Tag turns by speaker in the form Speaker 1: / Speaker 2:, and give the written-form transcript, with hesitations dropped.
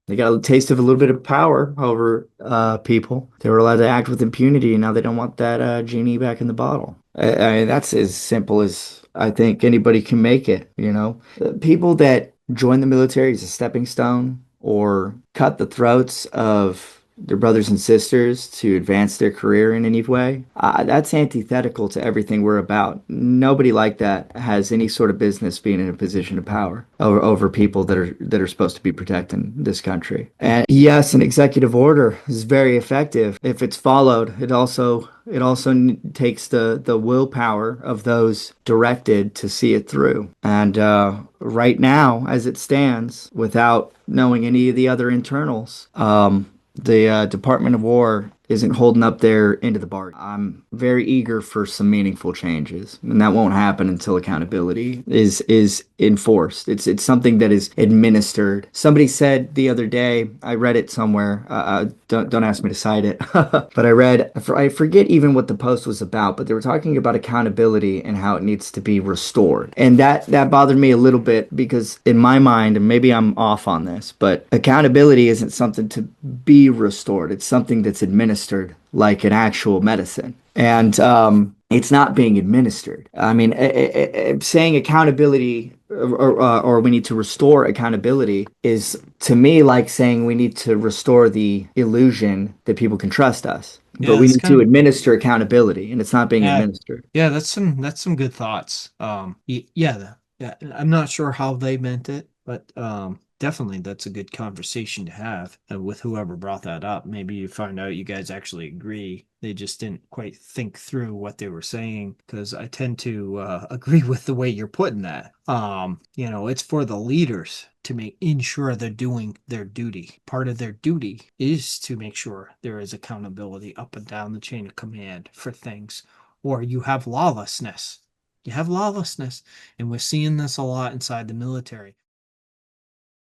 Speaker 1: They got a taste of a little bit of power over people. They were allowed to act with impunity, and now they don't want that genie back in the bottle. I mean, that's as simple as I think anybody can make it, you know? People that join the military as a stepping stone or cut the throats of their brothers and sisters to advance their career in any way, that's antithetical to everything we're about. Nobody like that has any sort of business being in a position of power over people that are supposed to be protecting this country. And yes, an executive order is very effective if it's followed. It also takes the willpower of those directed to see it through. And right now, as it stands, without knowing any of the other internals, the Department of War isn't holding up their end of the bargain. I'm very eager for some meaningful changes, and that won't happen until accountability is enforced. It's something that is administered. Somebody said the other day, I read it somewhere. Don't ask me to cite it, but I forget even what the post was about, but they were talking about accountability and how it needs to be restored, and that bothered me a little bit because in my mind, and maybe I'm off on this, but accountability isn't something to be restored. It's something that's administered like an actual medicine. And it's not being administered. I mean, saying accountability or we need to restore accountability is to me like saying we need to restore the illusion that people can trust us. But
Speaker 2: Yeah,
Speaker 1: we
Speaker 2: it's
Speaker 1: need
Speaker 2: kind
Speaker 1: to
Speaker 2: of
Speaker 1: administer accountability, and it's not being
Speaker 2: yeah,
Speaker 1: administered.
Speaker 2: yeah. That's some good thoughts. Yeah. I'm not sure how they meant it, but definitely that's a good conversation to have with whoever brought that up. Maybe you find out you guys actually agree. They just didn't quite think through what they were saying because I tend to agree with the way you're putting that. It's for the leaders to make ensure they're doing their duty. Part of their duty is to make sure there is accountability up and down the chain of command for things, or you have lawlessness. You have lawlessness, and we're seeing this a lot inside the military.